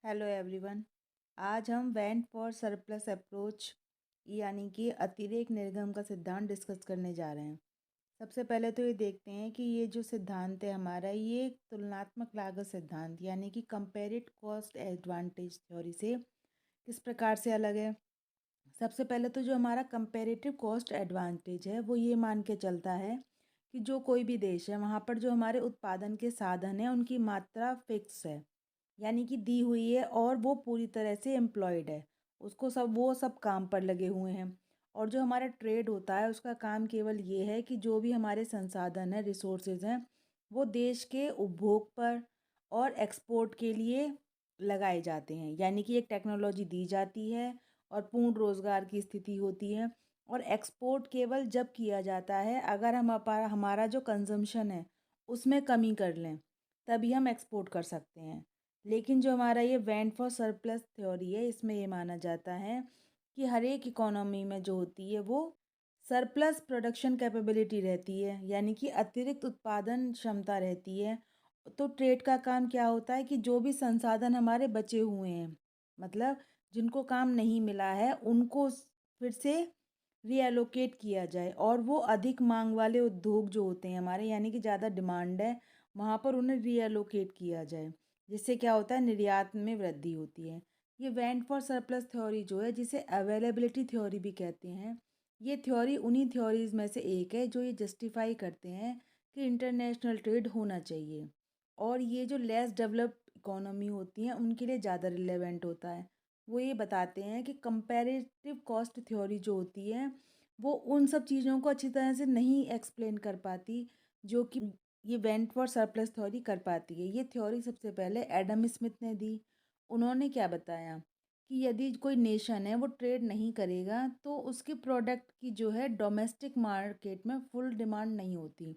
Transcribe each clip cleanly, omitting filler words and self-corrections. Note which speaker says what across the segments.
Speaker 1: Hello everyone. आज हम went for surplus approach यानी कि अतिरेक निर्गम का सिद्धांत डिस्कस करने जा रहे हैं। सबसे पहले तो ये देखते हैं कि ये जो सिद्धांत है हमारा, ये एक तुलनात्मक लागत सिद्धांत यानी कि कंपेरेटिव कॉस्ट एडवांटेज थ्योरी से किस प्रकार से अलग है। सबसे पहले तो जो हमारा कंपेरेटिव कॉस्ट एडवांटेज है वो ये मान के चलता है कि जो कोई भी देश है वहाँ पर जो हमारे उत्पादन के साधन हैं उनकी मात्रा फिक्स है, यानी कि दी हुई है और वो पूरी तरह से एम्प्लॉयड है। उसको वो सब काम पर लगे हुए हैं। और जो हमारा ट्रेड होता है उसका काम केवल ये है कि जो भी हमारे संसाधन हैं, रिसोर्सेज हैं, वो देश के उपभोग पर और एक्सपोर्ट के लिए लगाए जाते हैं। यानी कि एक टेक्नोलॉजी दी जाती है और पूर्ण रोजगार की स्थिति होती है। और एक्सपोर्ट केवल जब किया जाता है अगर हम हमारा जो कंजम्पशन है उसमें कमी कर लें, तभी हम एक्सपोर्ट कर सकते हैं। लेकिन जो हमारा ये वेंट फॉर सरप्लस थ्योरी है, इसमें ये माना जाता है कि हर एक इकोनॉमी में जो होती है वो सरप्लस प्रोडक्शन कैपेबिलिटी रहती है, यानी कि अतिरिक्त उत्पादन क्षमता रहती है। तो ट्रेड का काम क्या होता है कि जो भी संसाधन हमारे बचे हुए हैं, मतलब जिनको काम नहीं मिला है, उनको फिर से रीएलोकेट किया जाए और वो अधिक मांग वाले उद्योग जो होते हैं हमारे, यानी कि ज़्यादा डिमांड है, वहाँ पर उन्हें रीएलोकेट किया जाए। जिससे क्या होता है, निर्यात में वृद्धि होती है। ये वेंट फॉर सरप्लस थ्योरी जो है, जिसे अवेलेबिलिटी थ्योरी भी कहते हैं, ये थ्योरी उन्हीं थ्योरीज में से एक है जो ये जस्टिफाई करते हैं कि इंटरनेशनल ट्रेड होना चाहिए। और ये जो लेस डेवलप्ड इकोनॉमी होती हैं उनके लिए ज़्यादा रिलेवेंट होता है। वो ये बताते हैं कि कंपैरेटिव कॉस्ट थ्योरी जो होती है वो उन सब चीज़ों को अच्छी तरह से नहीं एक्सप्लेन कर पाती जो कि ये वेंट फॉर सरप्लस थ्योरी कर पाती है। ये थ्योरी सबसे पहले एडम स्मिथ ने दी। उन्होंने क्या बताया कि यदि कोई नेशन है वो ट्रेड नहीं करेगा तो उसके प्रोडक्ट की जो है डोमेस्टिक मार्केट में फुल डिमांड नहीं होती,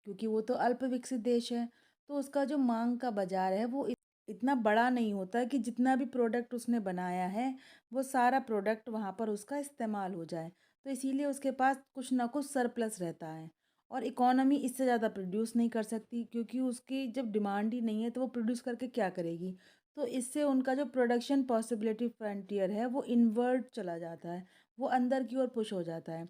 Speaker 1: क्योंकि वो तो अल्प विकसित देश है। तो उसका जो मांग का बाजार है वो इतना बड़ा नहीं होता कि जितना भी प्रोडक्ट उसने बनाया है वो सारा प्रोडक्ट वहाँ पर उसका इस्तेमाल हो जाए। तो इसीलिए उसके पास कुछ ना कुछ सरप्लस रहता है। और इकोनॉमी इससे ज़्यादा प्रोड्यूस नहीं कर सकती, क्योंकि उसकी जब डिमांड ही नहीं है तो वो प्रोड्यूस करके क्या करेगी। तो इससे उनका जो प्रोडक्शन पॉसिबिलिटी फ्रंटियर है वो इनवर्ट चला जाता है, वो अंदर की ओर पुश हो जाता है।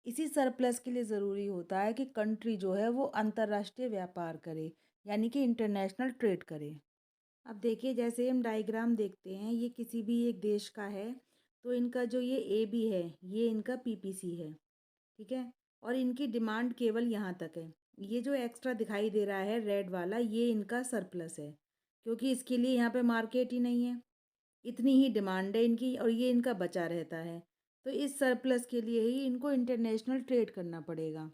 Speaker 1: इसी सरप्लस के लिए ज़रूरी होता है कि कंट्री जो है वो अंतर्राष्ट्रीय व्यापार करे, यानी कि इंटरनेशनल ट्रेड करे। अब देखिए, जैसे हम डायग्राम देखते हैं, ये किसी भी एक देश का है। तो इनका जो ये ए बी है ये इनका पीपीसी है, ठीक है। और इनकी डिमांड केवल यहाँ तक है। ये जो एक्स्ट्रा दिखाई दे रहा है रेड वाला, ये इनका सरप्लस है, क्योंकि इसके लिए यहाँ पे मार्केट ही नहीं है। इतनी ही डिमांड है इनकी और ये इनका बचा रहता है। तो इस सरप्लस के लिए ही इनको इंटरनेशनल ट्रेड करना पड़ेगा,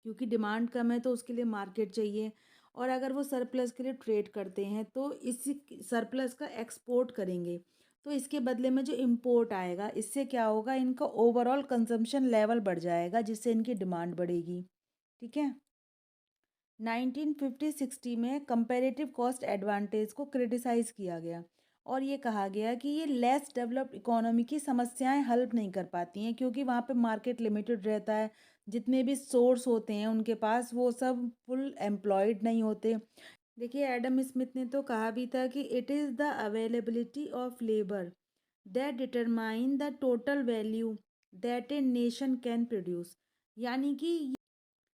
Speaker 1: क्योंकि डिमांड कम है तो उसके लिए मार्केट चाहिए। और अगर वो सरप्लस के लिए ट्रेड करते हैं तो इस सरप्लस का एक्सपोर्ट करेंगे, तो इसके बदले में जो इम्पोर्ट आएगा, इससे क्या होगा, इनका ओवरऑल कंजम्पशन लेवल बढ़ जाएगा, जिससे इनकी डिमांड बढ़ेगी। ठीक है। 1950-60 में कंपैरेटिव कॉस्ट एडवांटेज को क्रिटिसाइज किया गया और ये कहा गया कि ये लेस डेवलप्ड इकोनॉमी की समस्याएं हल नहीं कर पाती हैं, क्योंकि वहाँ पे मार्केट लिमिटेड रहता है। जितने भी सोर्स होते हैं उनके पास, वो सब फुल एम्प्लॉयड नहीं होते। देखिए, एडम स्मिथ ने तो कहा भी था कि it is the availability of labour that determine the total value that a nation can produce. यानी कि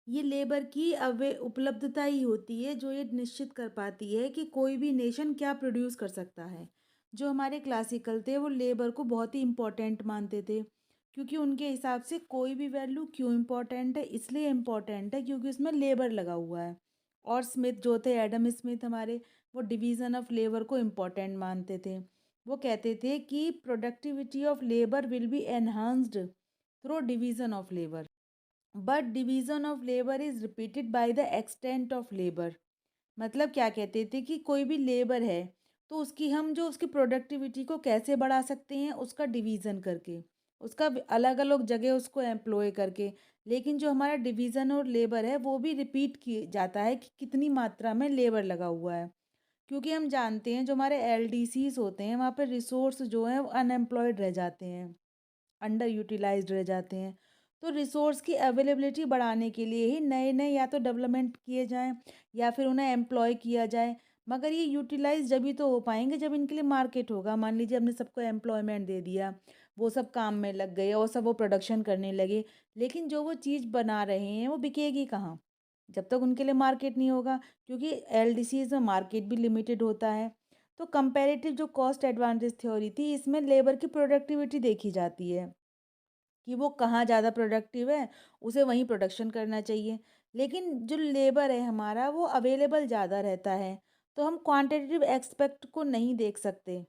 Speaker 1: ये लेबर की अवे उपलब्धता ही होती है जो ये निश्चित कर पाती है कि कोई भी नेशन क्या प्रोड्यूस कर सकता है। जो हमारे क्लासिकल थे वो लेबर को बहुत ही इम्पोर्टेंट मानते थे, क्योंकि उनके हिसाब से कोई भी वैल्यू क्यों इम्पोर्टेंट है, इसलिए इम्पोर्टेंट है क्योंकि उसमें लेबर लगा हुआ है। और स्मिथ जो थे, एडम स्मिथ हमारे, वो डिवीज़न ऑफ लेबर को इम्पोर्टेंट मानते थे। वो कहते थे कि productivity of labour will be enhanced through division of labour, but division of labour is repeated by the extent of labour. मतलब क्या कहते थे कि कोई भी लेबर है तो उसकी हम जो उसकी प्रोडक्टिविटी को कैसे बढ़ा सकते हैं, उसका डिवीज़न करके, उसका अलग अलग जगह उसको एम्प्लॉय करके। लेकिन जो हमारा डिवीज़न और लेबर है वो भी रिपीट किया जाता है कि कितनी मात्रा में लेबर लगा हुआ है। क्योंकि हम जानते हैं जो हमारे एलडीसीज होते हैं वहाँ पर रिसोर्स जो हैं वो अनएम्प्लॉयड रह जाते हैं, अंडर यूटिलाइज्ड रह जाते हैं। तो रिसोर्स की अवेलेबिलिटी बढ़ाने के लिए ही नए नए या तो डेवलपमेंट किए जाएं या फिर उन्हें एम्प्लॉय किया जाए। मगर ये यूटिलाइज़ जभी तो हो पाएँगे जब इनके लिए मार्केट होगा। मान लीजिए हमने सबको एम्प्लॉयमेंट दे दिया, वो सब काम में लग गए और सब वो प्रोडक्शन करने लगे, लेकिन जो वो चीज़ बना रहे हैं वो बिकेगी कहाँ? जब तक उनके लिए मार्केट नहीं होगा, क्योंकि एलडीसीज़ में मार्केट भी लिमिटेड होता है। तो कंपैरेटिव जो कॉस्ट एडवांटेज थ्योरी थी, इसमें लेबर की प्रोडक्टिविटी देखी जाती है कि वो कहाँ ज़्यादा प्रोडक्टिव है, उसे वहीं प्रोडक्शन करना चाहिए। लेकिन जो लेबर है हमारा, वो अवेलेबल ज़्यादा रहता है, तो हम क्वांटिटेटिव एस्पेक्ट को नहीं देख सकते।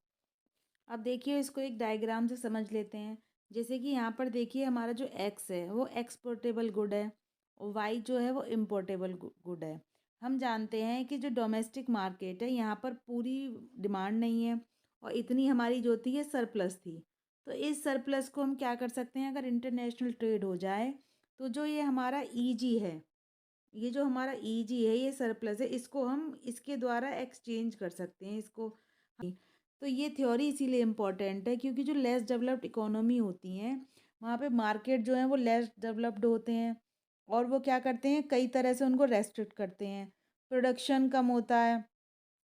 Speaker 1: अब देखिए, इसको एक डायग्राम से समझ लेते हैं। जैसे कि यहाँ पर देखिए, हमारा जो एक्स है वो एक्सपोर्टेबल गुड है और वाई जो है वो इम्पोर्टेबल गुड है। हम जानते हैं कि जो डोमेस्टिक मार्केट है, यहाँ पर पूरी डिमांड नहीं है और इतनी हमारी जो थी ये सरप्लस थी। तो इस सरप्लस को हम क्या कर सकते हैं, अगर इंटरनेशनल ट्रेड हो जाए तो जो ये हमारा ईजी है, ये जो हमारा ईजी है, ये सरप्लस है, इसको हम इसके द्वारा एक्सचेंज कर सकते हैं इसको। तो ये थ्योरी इसीलिए इम्पोर्टेंट है क्योंकि जो लेस डेवलप्ड इकोनॉमी होती हैं, वहाँ पे मार्केट जो है वो लेस डेवलप्ड होते हैं और वो क्या करते हैं, कई तरह से उनको रेस्ट्रिक्ट करते हैं। प्रोडक्शन कम होता है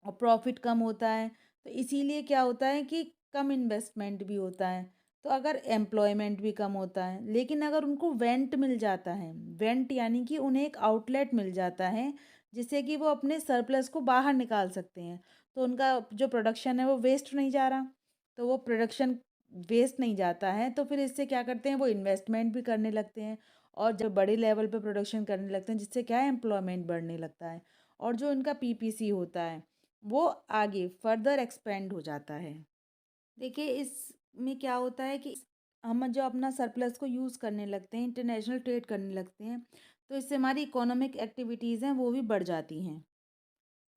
Speaker 1: और प्रॉफिट कम होता है, तो इसीलिए क्या होता है कि कम इन्वेस्टमेंट भी होता है। तो अगर एम्प्लॉयमेंट भी कम होता है, लेकिन अगर उनको वेंट मिल जाता है, वेंट यानी कि उन्हें एक आउटलेट मिल जाता है जिससे कि वो अपने सरप्लस को बाहर निकाल सकते हैं, तो उनका जो प्रोडक्शन है वो वेस्ट नहीं जा रहा। तो वो प्रोडक्शन वेस्ट नहीं जाता है, तो फिर इससे क्या करते हैं, वो इन्वेस्टमेंट भी करने लगते हैं और जब बड़े लेवल पे प्रोडक्शन करने लगते हैं, जिससे क्या है, एम्प्लॉयमेंट बढ़ने लगता है और जो इनका पीपीसी होता है वो आगे फर्दर एक्सपेंड हो जाता है। देखिए, इसमें क्या होता है कि हम जो अपना सरप्लस को यूज़ करने लगते हैं, इंटरनेशनल ट्रेड करने लगते हैं, तो इससे हमारी इकोनॉमिक एक्टिविटीज़ हैं वो भी बढ़ जाती हैं।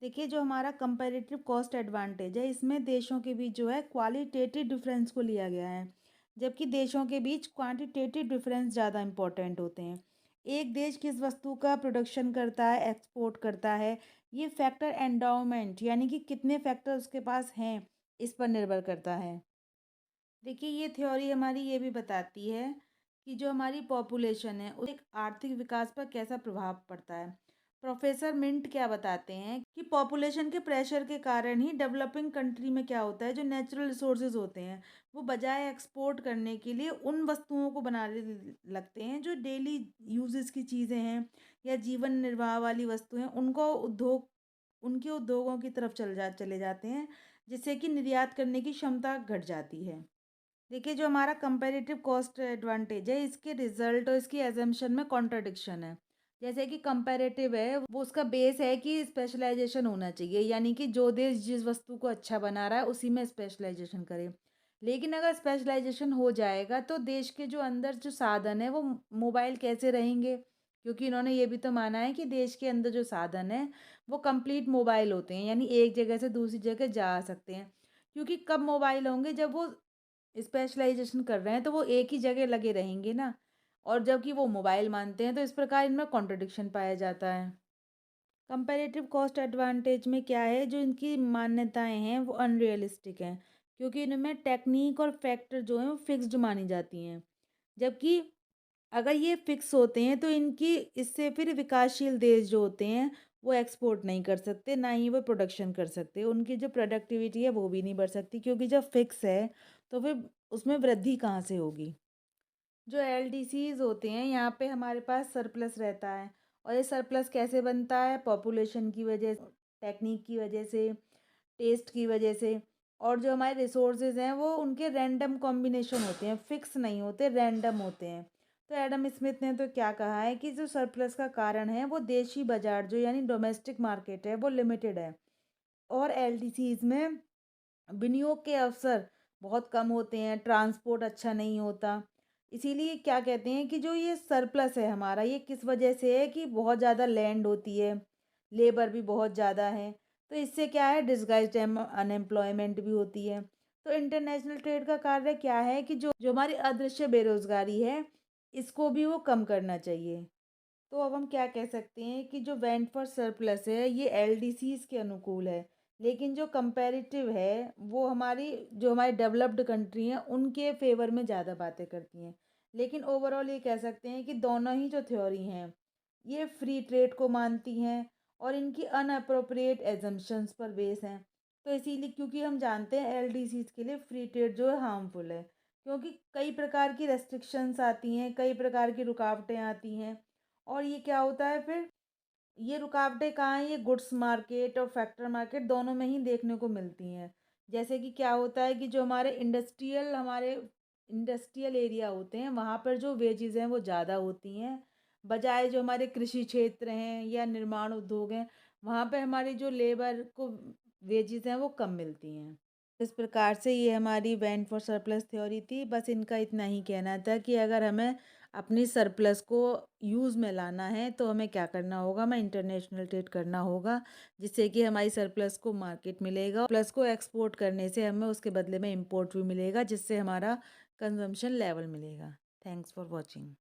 Speaker 1: देखिए, जो हमारा कंपैरेटिव कॉस्ट एडवांटेज है, इसमें देशों के बीच जो है क्वालिटेटिव डिफरेंस को लिया गया है, जबकि देशों के बीच क्वांटिटेटिव डिफरेंस ज़्यादा इंपॉर्टेंट होते हैं। एक देश किस वस्तु का प्रोडक्शन करता है, एक्सपोर्ट करता है, ये फैक्टर एंडाउमेंट यानी कि कितने फैक्टर उसके पास हैं, इस पर निर्भर करता है। देखिए, ये थ्योरी हमारी ये भी बताती है कि जो हमारी पॉपुलेशन है उस एक आर्थिक विकास पर कैसा प्रभाव पड़ता है। प्रोफेसर मिंट क्या बताते हैं कि पॉपुलेशन के प्रेशर के कारण ही डेवलपिंग कंट्री में क्या होता है, जो नेचुरल रिसोर्सेज होते हैं वो बजाय एक्सपोर्ट करने के लिए उन वस्तुओं को बनाने लगते हैं जो डेली यूजेस की चीज़ें हैं या जीवन निर्वाह वाली वस्तुएं, उनको उद्योग उनके उद्योगों की तरफ चले जाते हैं, जिससे कि निर्यात करने की क्षमता घट जाती है। देखिए, जो हमारा कंपैरेटिव कॉस्ट एडवांटेज है, इसके रिजल्ट और इसकी एजम्पशन में कॉन्ट्रडिक्शन है। जैसे कि कंपैरेटिव है, वो उसका बेस है कि स्पेशलाइजेशन होना चाहिए, यानी कि जो देश जिस वस्तु को अच्छा बना रहा है उसी में स्पेशलाइजेशन करे। लेकिन अगर स्पेशलाइजेशन हो जाएगा तो देश के जो अंदर जो साधन है वो मोबाइल कैसे रहेंगे, क्योंकि इन्होंने ये भी तो माना है कि देश के अंदर जो साधन है वो कंप्लीट मोबाइल होते हैं, यानी एक जगह से दूसरी जगह जा सकते हैं। क्योंकि कब मोबाइल होंगे, जब वो स्पेशलाइजेशन कर रहे हैं तो वो एक ही जगह लगे रहेंगे ना, और जबकि वो मोबाइल मानते हैं, तो इस प्रकार इनमें कॉन्ट्रडिक्शन पाया जाता है। कंपैरेटिव कॉस्ट एडवांटेज में क्या है, जो इनकी मान्यताएं हैं वो अनरियलिस्टिक हैं, क्योंकि इनमें टेक्निक और फैक्टर जो हैं वो फिक्स्ड मानी जाती हैं। जबकि अगर ये फिक्स होते हैं तो इनकी इससे फिर विकासशील देश जो होते हैं वो एक्सपोर्ट नहीं कर सकते, ना ही वो प्रोडक्शन कर सकते, उनकी जो प्रोडक्टिविटी है वो भी नहीं बढ़ सकती, क्योंकि जब फिक्स है तो फिर उसमें वृद्धि कहाँ से होगी। जो एलडीसीज होते हैं, यहाँ पे हमारे पास सरप्लस रहता है और ये सरप्लस कैसे बनता है, पॉपुलेशन की वजह, टेक्निक की वजह से, टेस्ट की वजह से, और जो हमारे रिसोर्सेज हैं वो उनके रैंडम कॉम्बिनेशन होते हैं, फिक्स नहीं होते, रैंडम होते हैं। तो एडम स्मिथ ने तो क्या कहा है कि जो सरप्लस का कारण है वो देशी बाजार जो यानी डोमेस्टिक मार्केट है वो लिमिटेड है और एलडीसीज में विनियोग के अवसर बहुत कम होते हैं, ट्रांसपोर्ट अच्छा नहीं होता। इसीलिए क्या कहते हैं कि जो ये सरप्लस है हमारा, ये किस वजह से है कि बहुत ज़्यादा लैंड होती है, लेबर भी बहुत ज़्यादा है, तो इससे क्या है, डिस्गाइज्ड अनएम्प्लॉयमेंट भी होती है। तो इंटरनेशनल ट्रेड का कार्य क्या है कि जो जो हमारी अदृश्य बेरोजगारी है, इसको भी वो कम करना चाहिए। तो अब हम क्या कह सकते हैं कि जो वेंट फॉर सरप्लस है ये एलडीसीज के अनुकूल है, लेकिन जो कंपैरेटिव है वो हमारी जो हमारी डेवलप्ड कंट्री हैं उनके फेवर में ज़्यादा बातें करती हैं। लेकिन ओवरऑल ये कह सकते हैं कि दोनों ही जो थ्योरी हैं ये फ्री ट्रेड को मानती हैं और इनकी अनअप्रोप्रिएट एजम्पशंस पर बेस हैं। तो इसीलिए क्योंकि हम जानते हैं एलडीसीज के लिए फ्री ट्रेड जो है हार्मफुल है, क्योंकि कई प्रकार की रेस्ट्रिक्शंस आती हैं, कई प्रकार की रुकावटें आती हैं। और ये क्या होता है फिर, ये रुकावटें कहाँ हैं, ये गुड्स मार्केट और फैक्टर मार्केट दोनों में ही देखने को मिलती हैं। जैसे कि क्या होता है कि जो हमारे इंडस्ट्रियल एरिया होते हैं वहाँ पर जो वेजेस हैं वो ज़्यादा होती हैं, बजाय जो हमारे कृषि क्षेत्र हैं या निर्माण उद्योग हैं वहाँ पे हमारी जो लेबर को वेजेस हैं वो कम मिलती हैं। इस प्रकार से ये हमारी वेंट फॉर सरप्लस थ्योरी थी। बस इनका इतना ही कहना था कि अगर हमें अपनी सरप्लस को यूज़ में लाना है तो हमें क्या करना होगा, हमें इंटरनेशनल ट्रेड करना होगा, जिससे कि हमारी सरप्लस को मार्केट मिलेगा। प्लस को एक्सपोर्ट करने से हमें उसके बदले में इंपोर्ट भी मिलेगा, जिससे हमारा कंजम्पशन लेवल मिलेगा। Thanks for watching.